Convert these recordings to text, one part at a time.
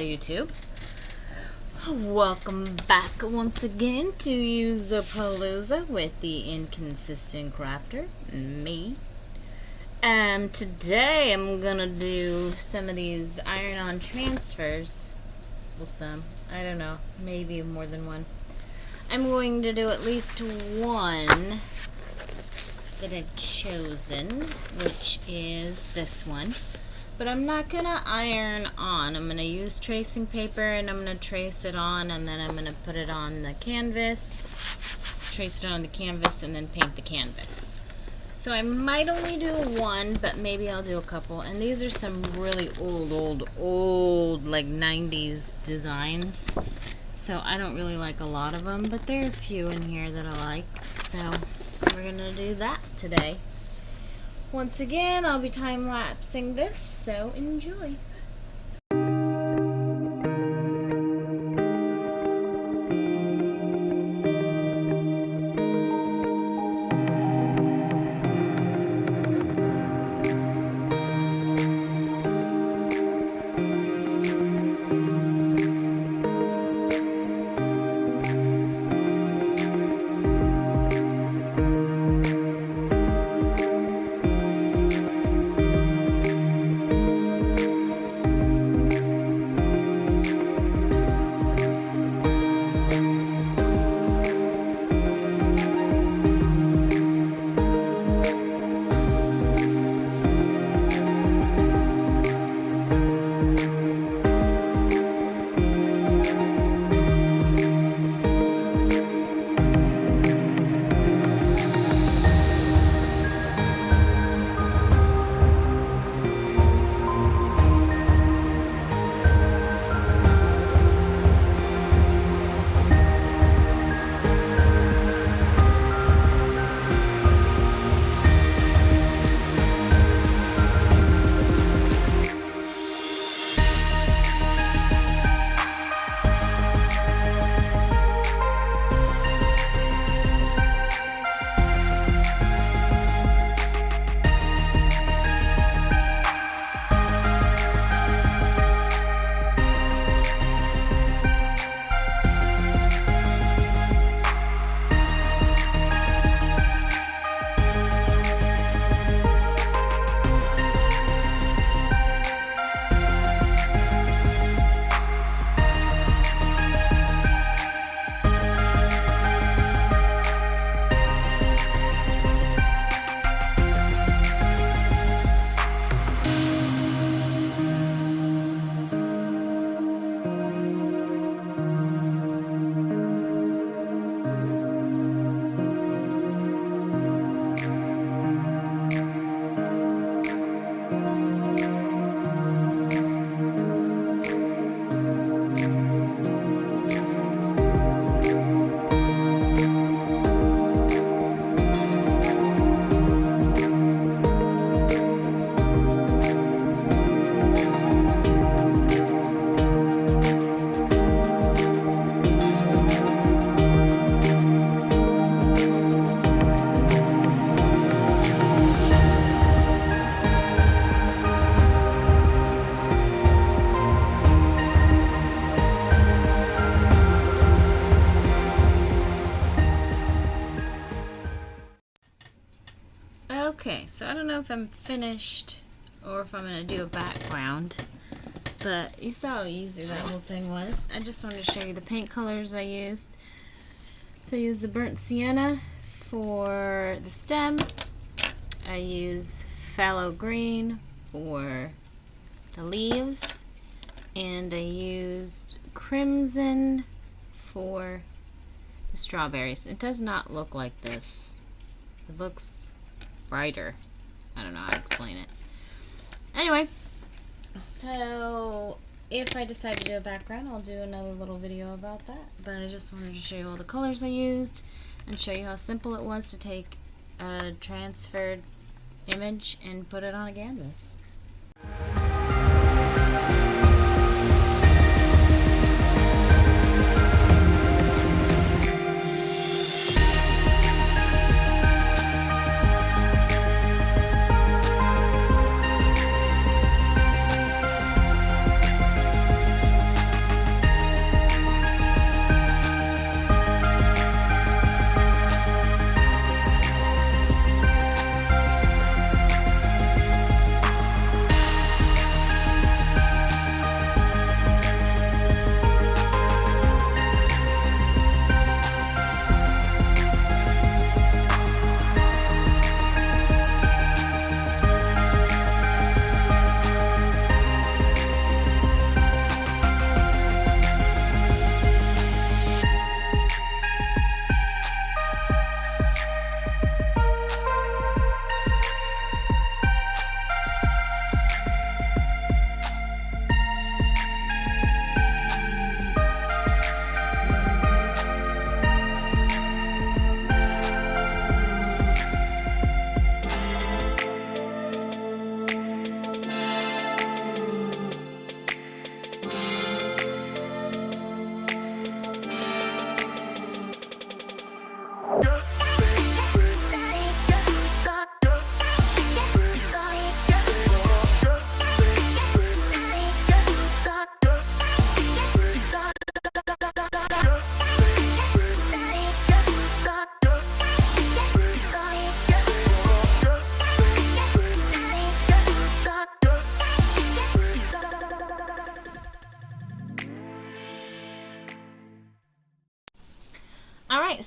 YouTube. Welcome back once again to Useapalooza with the inconsistent crafter, me. And today I'm gonna do some of these iron-on transfers. Well, some. I don't know. Maybe more than one. I'm going to do at least one that I've chosen, which is this one. But I'm not gonna iron on. I'm gonna use tracing paper and I'm gonna trace it on, and then I'm gonna put it on the canvas, trace it on the canvas, and then paint the canvas. So I might only do one, but maybe I'll do a couple. And these are some really old, like 90s designs. So I don't really like a lot of them, but there are a few in here that I like. So we're gonna do that today. Once again, I'll be time-lapsing this, so enjoy. Okay, so I don't know if I'm finished or if I'm going to do a background, but you saw how easy that whole thing was. I just wanted to show you the paint colors I used. So I used the burnt sienna for the stem. I use phthalo green for the leaves, and I used crimson for the strawberries. It does not look like this. It looks brighter. I don't know how to explain it. Anyway, so if I decide to do a background, I'll do another little video about that. But I just wanted to show you all the colors I used and show you how simple it was to take a transferred image and put it on a canvas.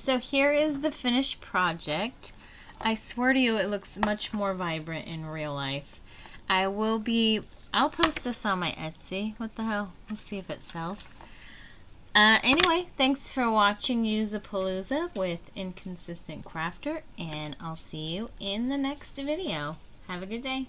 So here is the finished project. I swear to you, it looks much more vibrant in real life. I'll post this on my Etsy. What the hell? Let's see if it sells. Anyway, thanks for watching Useapalooza with Inconsistent Crafter, and I'll see you in the next video. Have a good day.